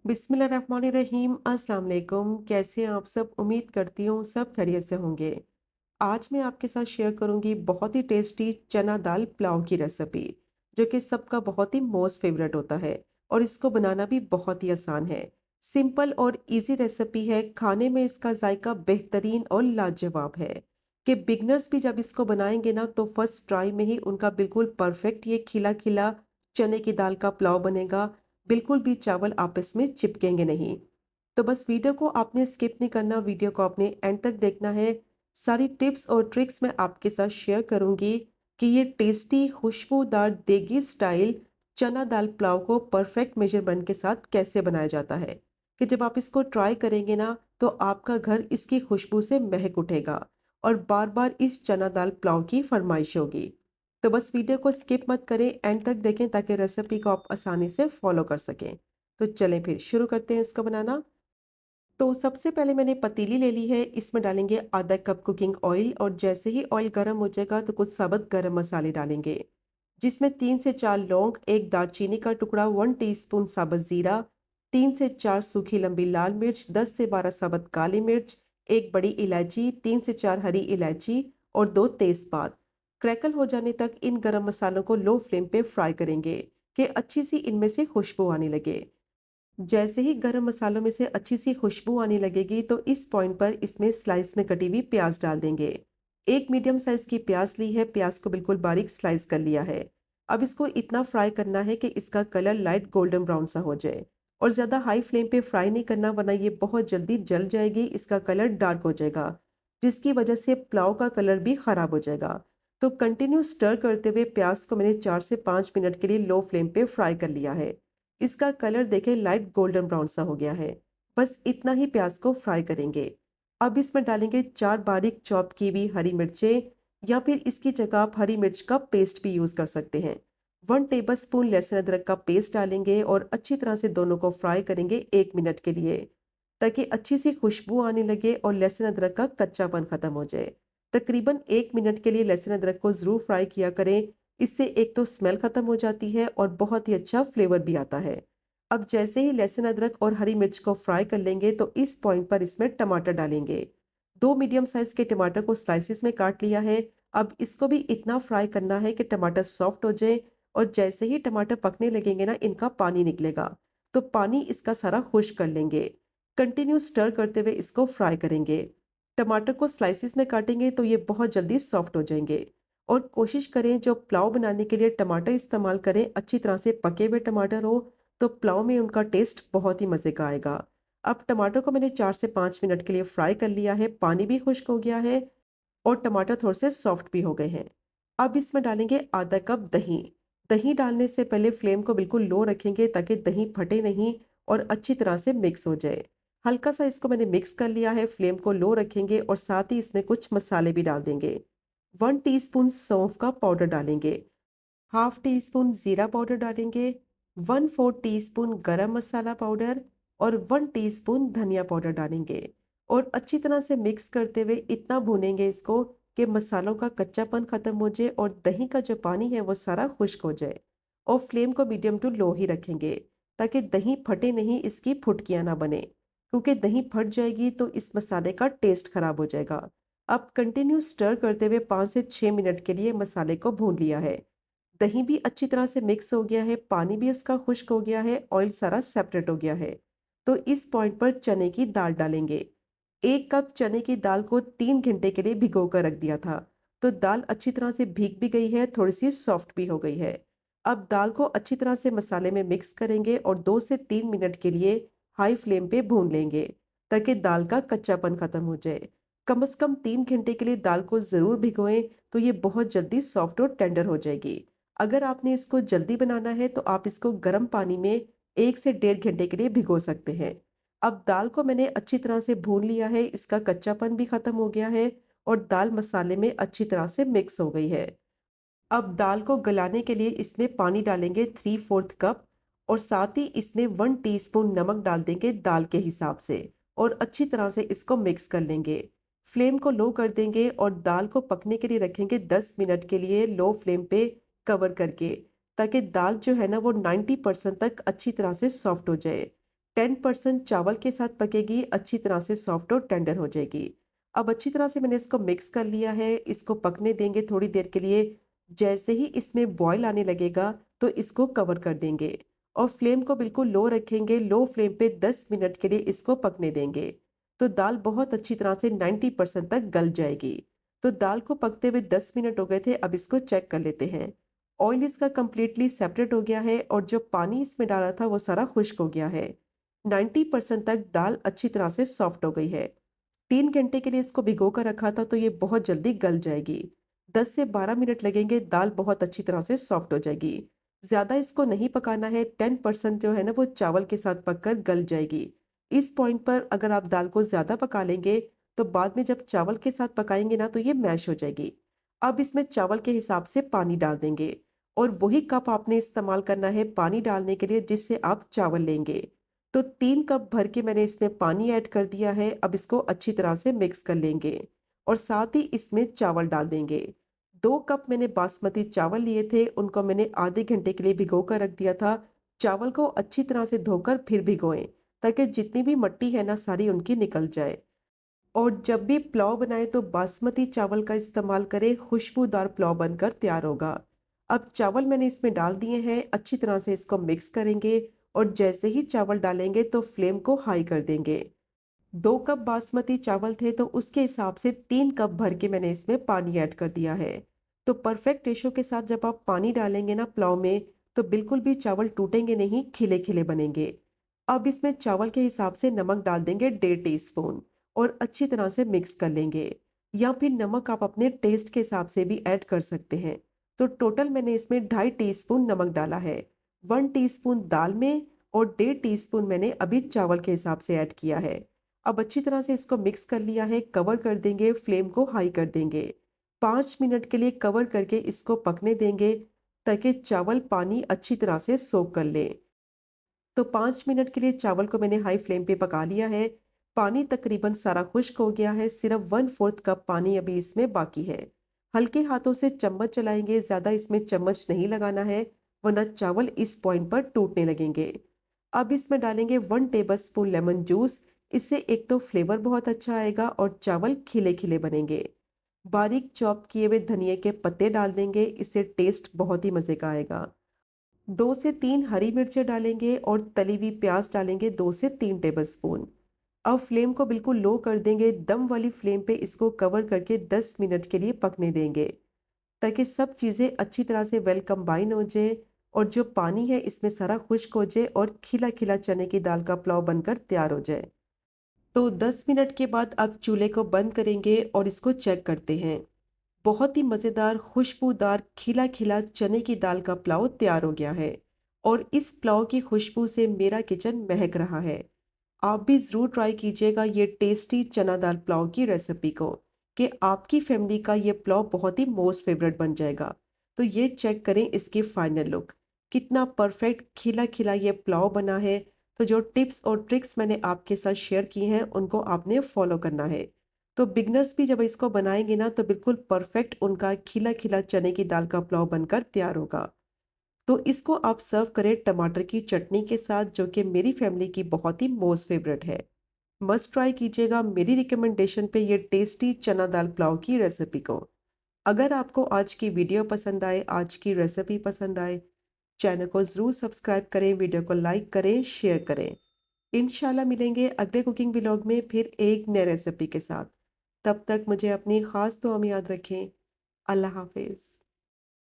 बिस्मिल्लाहिर्रहमानिर्रहीम। अस्सलाम वालेकुम। कैसे हैं आप सब? उम्मीद करती हूँ सब खैरियत से होंगे। आज मैं आपके साथ शेयर करूंगी बहुत ही टेस्टी चना दाल पुलाव की रेसिपी, जो कि सबका बहुत ही मोस्ट फेवरेट होता है और इसको बनाना भी बहुत ही आसान है। सिंपल और इजी रेसिपी है, खाने में इसका जायका बेहतरीन और लाजवाब है कि बिगनर्स भी जब इसको बनाएंगे ना तो फर्स्ट ट्राई में ही उनका बिल्कुल परफेक्ट ये खिला खिला चने की दाल का पुलाव बनेगा। बिल्कुल भी चावल आपस में चिपकेंगे नहीं। तो बस वीडियो को आपने स्किप नहीं करना, वीडियो को आपने एंड तक देखना है। सारी टिप्स और ट्रिक्स मैं आपके साथ शेयर करूंगी कि ये टेस्टी खुशबूदार देगी स्टाइल चना दाल पुलाव को परफेक्ट मेजरमेंट के साथ कैसे बनाया जाता है, कि जब आप इसको ट्राई करेंगे ना तो आपका घर इसकी खुशबू से महक उठेगा और बार बार इस चना दाल पुलाव की फरमाइश होगी। तो बस वीडियो को स्किप मत करें, एंड तक देखें ताकि रेसिपी को आप आसानी से फॉलो कर सकें। तो चलें फिर शुरू करते हैं इसको बनाना। तो सबसे पहले मैंने पतीली ले ली है, इसमें डालेंगे आधा कप कुकिंग ऑयल और जैसे ही ऑयल गर्म हो जाएगा तो कुछ साबुत गरम मसाले डालेंगे, जिसमें 3 से 4 लौंग, एक दालचीनी का टुकड़ा, 1 टीस्पून साबुत जीरा, 3 से 4 सूखी लंबी लाल मिर्च, 10 से 12 साबुत काली मिर्च, एक बड़ी इलायची, 3 से 4 हरी इलायची और 2 तेजपात। क्रैकल हो जाने तक इन गरम मसालों को लो फ्लेम पे फ्राई करेंगे कि अच्छी सी इनमें से खुशबू आने लगे। जैसे ही गरम मसालों में से अच्छी सी खुशबू आने लगेगी तो इस पॉइंट पर इसमें स्लाइस में कटी हुई प्याज डाल देंगे। एक मीडियम साइज की प्याज ली है, प्याज को बिल्कुल बारीक स्लाइस कर लिया है। अब इसको इतना फ्राई करना है कि इसका कलर लाइट गोल्डन ब्राउन सा हो जाए और ज़्यादा हाई फ्लेम पे फ्राई नहीं करना, वरना ये बहुत जल्दी जल जाएगी, इसका कलर डार्क हो जाएगा, जिसकी वजह से पुलाव का कलर भी ख़राब हो जाएगा। तो कंटिन्यू स्टर करते हुए प्याज को मैंने 4 से 5 मिनट के लिए लो फ्लेम पे फ्राई कर लिया है। इसका कलर देखें लाइट गोल्डन ब्राउन सा हो गया है। बस इतना ही प्याज को फ्राई करेंगे। अब इसमें डालेंगे 4 बारीक चॉप की हुई हरी मिर्चें, या फिर इसकी जगह आप हरी मिर्च का पेस्ट भी यूज कर सकते हैं। 1 टेबल स्पून लहसुन अदरक का पेस्ट डालेंगे और अच्छी तरह से दोनों को फ्राई करेंगे 1 मिनट के लिए, ताकि अच्छी सी खुशबू आने लगे और लहसुन अदरक का कच्चापन खत्म हो जाए। तकरीबन 1 मिनट के लिए लहसुन अदरक को जरूर फ्राई किया करें, इससे एक तो स्मेल खत्म हो जाती है और बहुत ही अच्छा फ्लेवर भी आता है। अब जैसे ही लहसुन अदरक और हरी मिर्च को फ्राई कर लेंगे तो इस पॉइंट पर इसमें टमाटर डालेंगे। 2 मीडियम साइज के टमाटर को स्लाइसिस में काट लिया है। अब इसको भी इतना फ्राई करना है कि टमाटर सॉफ्ट हो जाए और जैसे ही टमाटर पकने लगेंगे ना इनका पानी निकलेगा, तो पानी इसका सारा खुश्क कर लेंगे। कंटिन्यू स्टर करते हुए इसको फ्राई करेंगे। टमाटर को स्लाइसिस में काटेंगे तो ये बहुत जल्दी सॉफ्ट हो जाएंगे। और कोशिश करें जो पुलाव बनाने के लिए टमाटर इस्तेमाल करें अच्छी तरह से पके हुए टमाटर हो, तो पुलाव में उनका टेस्ट बहुत ही मज़े का आएगा। अब टमाटर को मैंने 4 से 5 मिनट के लिए फ्राई कर लिया है, पानी भी खुश्क हो गया है और टमाटर थोड़े से सॉफ्ट भी हो गए हैं। अब इसमें डालेंगे आधा कप दही। दही डालने से पहले फ्लेम को बिल्कुल लो रखेंगे ताकि दही फटे नहीं और अच्छी तरह से मिक्स हो जाए। हल्का सा इसको मैंने मिक्स कर लिया है, फ्लेम को लो रखेंगे और साथ ही इसमें कुछ मसाले भी डाल देंगे। 1 टीस्पून सौंफ का पाउडर डालेंगे, हाफ टी स्पून जीरा पाउडर डालेंगे, 1/4 टीस्पून गरम मसाला पाउडर और 1 टीस्पून धनिया पाउडर डालेंगे और अच्छी तरह से मिक्स करते हुए इतना भूनेंगे इसको कि मसालों का कच्चापन खत्म हो जाए और दही का जो पानी है वो सारा खुश्क हो जाए। और फ्लेम को मीडियम टू लो ही रखेंगे ताकि दही फटे नहीं, इसकी फुटकियां ना बने, क्योंकि दही फट जाएगी तो इस मसाले का टेस्ट खराब हो जाएगा। अब कंटिन्यू स्टर करते हुए 5 से 6 मिनट के लिए मसाले को भून लिया है। दही भी अच्छी तरह से मिक्स हो गया है, पानी भी उसका खुश्क हो गया है, ऑयल सारा सेपरेट हो गया है। तो इस पॉइंट पर चने की दाल डालेंगे। 1 कप चने की दाल को 3 घंटे के लिए भिगो कर रख दिया था, तो दाल अच्छी तरह से भीग भी गई है, थोड़ी सी सॉफ्ट भी हो गई है। अब दाल को अच्छी तरह से मसाले में मिक्स करेंगे और 2 से 3 मिनट के लिए हाई फ्लेम पे भून लेंगे ताकि दाल का कच्चापन खत्म हो जाए। कम से कम 3 घंटे के लिए दाल को ज़रूर भिगोएं, तो ये बहुत जल्दी सॉफ्ट और टेंडर हो जाएगी। अगर आपने इसको जल्दी बनाना है तो आप इसको गर्म पानी में 1 से 1.5 घंटे के लिए भिगो सकते हैं। अब दाल को मैंने अच्छी तरह से भून लिया है, इसका कच्चापन भी खत्म हो गया है और दाल मसाले में अच्छी तरह से मिक्स हो गई है। अब दाल को गलाने के लिए इसमें पानी डालेंगे 3/4 कप और साथ ही इसमें 1 टीस्पून नमक डाल देंगे दाल के हिसाब से और अच्छी तरह से इसको मिक्स कर लेंगे। फ्लेम को लो कर देंगे और दाल को पकने के लिए रखेंगे 10 मिनट के लिए लो फ्लेम पे कवर करके, ताकि दाल जो है ना वो 90% तक अच्छी तरह से सॉफ्ट हो जाए। 10% चावल के साथ पकेगी, अच्छी तरह से सॉफ्ट और टेंडर हो जाएगी। अब अच्छी तरह से मैंने इसको मिक्स कर लिया है, इसको पकने देंगे थोड़ी देर के लिए। जैसे ही इसमें बॉयल आने लगेगा तो इसको कवर कर देंगे और फ्लेम को बिल्कुल लो रखेंगे। लो फ्लेम पे 10 मिनट के लिए इसको पकने देंगे। तो दाल बहुत अच्छी तरह से 90% तक गल जाएगी। तो दाल को पकते हुए 10 मिनट हो गए थे, अब इसको चेक कर लेते हैं। ऑयल इसका कंप्लीटली सेपरेट हो गया है और जो पानी इसमें डाला था वो सारा खुश्क हो गया है। 90% तक दाल अच्छी तरह से सॉफ्ट हो गई है। 3 घंटे के लिए इसको भिगो कर रखा था तो ये बहुत जल्दी गल जाएगी। 10 से 12 मिनट लगेंगे, दाल बहुत अच्छी तरह से सॉफ्ट हो जाएगी। ज़्यादा इसको नहीं पकाना है, 10% जो है ना वो चावल के साथ पककर गल जाएगी। इस पॉइंट पर अगर आप दाल को ज़्यादा पका लेंगे तो बाद में जब चावल के साथ पकाएंगे ना तो ये मैश हो जाएगी। अब इसमें चावल के हिसाब से पानी डाल देंगे और वही कप आपने इस्तेमाल करना है पानी डालने के लिए जिससे आप चावल लेंगे। तो 3 कप भर के मैंने इसमें पानी ऐड कर दिया है। अब इसको अच्छी तरह से मिक्स कर लेंगे और साथ ही इसमें चावल डाल देंगे। 2 कप मैंने बासमती चावल लिए थे, उनको मैंने आधे घंटे के लिए भिगो कर रख दिया था। चावल को अच्छी तरह से धोकर फिर भिगोएं ताकि जितनी भी मिट्टी है ना सारी उनकी निकल जाए। और जब भी पुलाव बनाए तो बासमती चावल का इस्तेमाल करें, खुशबूदार पुलाव बनकर तैयार होगा। अब चावल मैंने इसमें डाल दिए हैं, अच्छी तरह से इसको मिक्स करेंगे और जैसे ही चावल डालेंगे तो फ्लेम को हाई कर देंगे। 2 कप बासमती चावल थे तो उसके हिसाब से 3 कप भर के मैंने इसमें पानी ऐड कर दिया है। तो परफेक्ट रेशो के साथ जब आप पानी डालेंगे ना पुलाव में तो बिल्कुल भी चावल टूटेंगे नहीं, खिले खिले बनेंगे। अब इसमें चावल के हिसाब से नमक डाल देंगे 1.5 टीस्पून और अच्छी तरह से मिक्स कर लेंगे। या फिर नमक आप अपने टेस्ट के हिसाब से भी ऐड कर सकते हैं। तो टोटल मैंने इसमें 2.5 टीस्पून नमक डाला है। 1 टीस्पून दाल में और 1.5 टीस्पून मैंने अभी चावल के हिसाब से ऐड किया है। अब अच्छी तरह से इसको मिक्स कर लिया है, कवर कर देंगे, फ्लेम को हाई कर देंगे। 5 मिनट के लिए कवर करके इसको पकने देंगे ताकि चावल पानी अच्छी तरह से सोख कर ले। तो 5 मिनट के लिए चावल को मैंने हाई फ्लेम पे पका लिया है। पानी तकरीबन सारा खुश्क हो गया है, सिर्फ 1/4 कप पानी अभी इसमें बाकी है। हल्के हाथों से चम्मच चलाएंगे, ज़्यादा इसमें चम्मच नहीं लगाना है वरना चावल इस पॉइंट पर टूटने लगेंगे। अब इसमें डालेंगे 1 टेबल स्पून लेमन जूस। इससे एक तो फ्लेवर बहुत अच्छा आएगा और चावल खिले खिले बनेंगे। बारीक चॉप किए हुए धनिया के पत्ते डाल देंगे, इससे टेस्ट बहुत ही मज़े का आएगा। 2 से 3 हरी मिर्चें डालेंगे और तली हुई प्याज डालेंगे 2 से 3 टेबल स्पून। अब फ्लेम को बिल्कुल लो कर देंगे, दम वाली फ्लेम पे इसको कवर करके 10 मिनट के लिए पकने देंगे ताकि सब चीज़ें अच्छी तरह से वेल कंबाइन हो जाए और जो पानी है इसमें सारा खुश्क हो जाए और खिला खिला चने की दाल का पुलाव बनकर तैयार हो जाए। तो 10 मिनट के बाद अब चूल्हे को बंद करेंगे और इसको चेक करते हैं। बहुत ही मज़ेदार, खुशबूदार, खिला खिला चने की दाल का पुलाव तैयार हो गया है और इस पुलाव की खुशबू से मेरा किचन महक रहा है। आप भी ज़रूर ट्राई कीजिएगा ये टेस्टी चना दाल पुलाव की रेसिपी को, कि आपकी फैमिली का ये पुलाव बहुत ही मोस्ट फेवरेट बन जाएगा। तो ये चेक करें इसकी फाइनल लुक, कितना परफेक्ट खिला खिला ये पुलाव बना है। तो जो टिप्स और ट्रिक्स मैंने आपके साथ शेयर की हैं उनको आपने फॉलो करना है। तो बिगनर्स भी जब इसको बनाएंगे ना तो बिल्कुल परफेक्ट उनका खिला खिला चने की दाल का पुलाव बनकर तैयार होगा। तो इसको आप सर्व करें टमाटर की चटनी के साथ, जो कि मेरी फैमिली की बहुत ही मोस्ट फेवरेट है। मस्ट ट्राई कीजिएगा मेरी रिकमेंडेशन पे ये टेस्टी चना दाल पुलाव की रेसिपी को। अगर आपको आज की वीडियो पसंद आए, आज की रेसिपी पसंद आए, चैनल को ज़रूर सब्सक्राइब करें, वीडियो को लाइक करें, शेयर करें। इंशाल्लाह मिलेंगे अगले कुकिंग व्लॉग में फिर एक नए रेसिपी के साथ। तब तक मुझे अपनी ख़ास दुआ में याद रखें। अल्लाह हाफिज़।